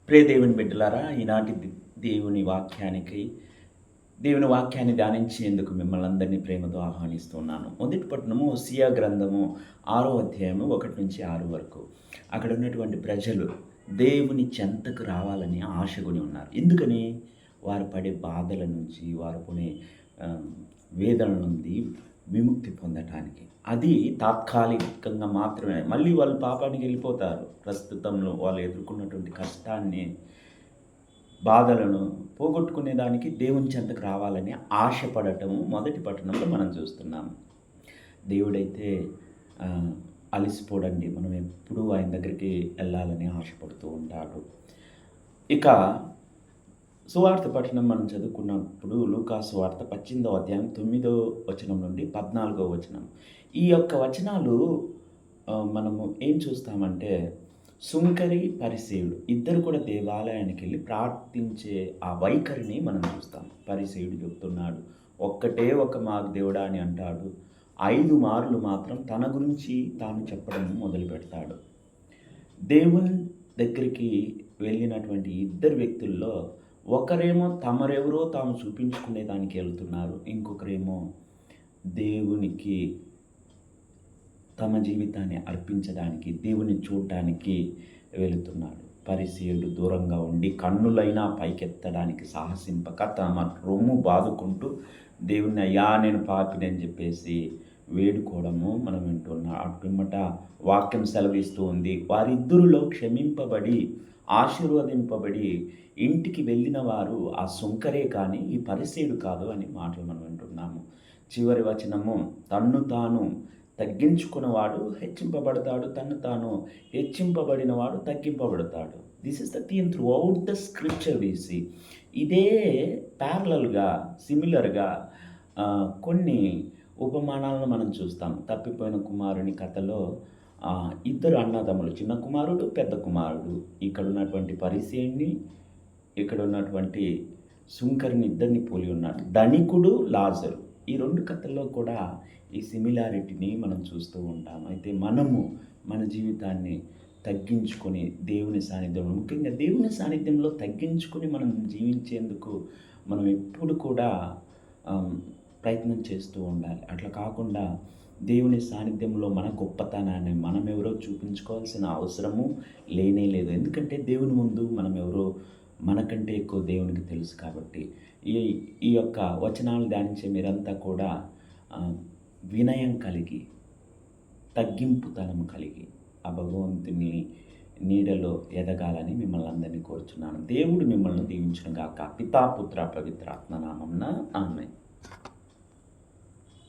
ప్రియ దేవుని బిడ్డలారా, ఈనాటి దేవుని వాక్యానికి దేవుని వాక్యాన్ని ధ్యానించేందుకు మిమ్మల్ని అందరినీ ప్రేమతో ఆహ్వానిస్తున్నాను. మొదటి పట్టణము హోసియా గ్రంథము 6వ అధ్యాయము 1-6 వరకు. అక్కడ ఉన్నటువంటి ప్రజలు దేవుని చెంతకు రావాలని ఆశగొని ఉన్నారు. ఎందుకని? వారు పడే బాధల నుంచి, వారు పడే వేదనల నుండి విముక్తి పొందటానికి. అది తాత్కాలికంగా మాత్రమే. మళ్ళీ వాళ్ళు పాపానికి వెళ్ళిపోతారు. ప్రస్తుతంలో వాళ్ళు ఎదుర్కొన్నటువంటి కష్టాన్ని, బాధలను పోగొట్టుకునేదానికి దేవుని చెంతకు రావాలని ఆశపడటము మొదటి పట్టణంలో మనం చూస్తున్నాము. దేవుడైతే అలసిపోడండి. మనం ఎప్పుడూ ఆయన దగ్గరికి వెళ్ళాలని ఆశపడుతూ ఉంటాడు. ఇక సువార్త పట్టణం మనం చదువుకున్నప్పుడు లూకా సువార్త 18వ అధ్యాయం 9వ వచనం నుండి 14వ వచనం. ఈ యొక్క వచనాలు మనము ఏం చూస్తామంటే, సుంకరి, పరిసేయుడు ఇద్దరు కూడా దేవాలయానికి వెళ్ళి ప్రార్థించే ఆ వైఖరిని మనం చూస్తాం. పరిసేయుడు చెప్తున్నాడు, ఒక్కటే ఒక మాకు దేవుడా అని అంటాడు. 5 మార్లు మాత్రం తన గురించి తాను చెప్పడం మొదలు పెడతాడు. దేవుని దగ్గరికి వెళ్ళినటువంటి ఇద్దరు వ్యక్తుల్లో ఒకరేమో తమరెవరో తాము చూపించుకునే దానికి వెళ్తున్నారు. ఇంకొకరేమో దేవునికి తమ జీవితాన్ని అర్పించడానికి, దేవుని చూడటానికి వెళుతున్నాడు. పరిసేయుడు దూరంగా ఉండి కన్నులైనా పైకెత్తడానికి సాహసింపక తమ రొమ్ము బాదుకుంటూ దేవుని, అయ్యా నేను పాపిని అని చెప్పేసి వేడుకోవడము మనం వింటున్నాం. అటుమట వాక్యం సెలవిస్తూ ఉంది, వారిద్దరిలో క్షమింపబడి ఆశీర్వదింపబడి ఇంటికి వెళ్ళిన వారు ఆ సుంకరే కానీ ఈ పరిసేయుడు కాదు అని మాటలు మనం వింటున్నాము. చివరి వచనము, తన్ను తాను తగ్గించుకున్నవాడు హెచ్చింపబడతాడు, తను తాను హెచ్చింపబడిన వాడు తగ్గింపబడతాడు. This is the theme throughout the scripture we see. ఇదే ప్యారలల్గా, సిమిలర్గా కొన్ని ఉపమానాలను మనం చూస్తాం. తప్పిపోయిన కుమారుని కథలో ఇద్దరు అన్నదమ్ములు, చిన్న కుమారుడు, పెద్ద కుమారుడు, ఇక్కడ ఉన్నటువంటి పరిసేయుని, ఇక్కడ ఉన్నటువంటి సుంకరిని ఇద్దరిని పోలి ఉన్నాడు. ధనికుడు, లాజరు, ఈ 2 కథల్లో కూడా ఈ సిమిలారిటీని మనం చూస్తూ ఉంటాం. అయితే మనము మన జీవితాన్ని తగ్గించుకొని దేవుని సాన్నిధ్యంలో, ముఖ్యంగా దేవుని సాన్నిధ్యంలో తగ్గించుకొని మనం జీవించేందుకు మనం ఎప్పుడు కూడా ప్రయత్నం చేస్తూ ఉండాలి. అట్లా కాకుండా దేవుని సాన్నిధ్యంలో మన గొప్పతనాన్ని మనం ఎవరో చూపించుకోవాల్సిన అవసరము లేనే లేదు. ఎందుకంటే దేవుని ముందు మనం ఎవరో మనకంటే ఎక్కువ దేవునికి తెలుసు. కాబట్టి ఈ యొక్క వచనాలు ధ్యానించే మీరంతా కూడా వినయం కలిగి, తగ్గింపుతనం కలిగి ఆ భగవంతుని నీడలో ఎదగాలని మిమ్మల్ని అందరినీ కోరుచున్నాను. దేవుడు మిమ్మల్ని దీవించును గాక. పితా, పుత్ర, పవిత్రాత్మ నామమున ఆమేన్.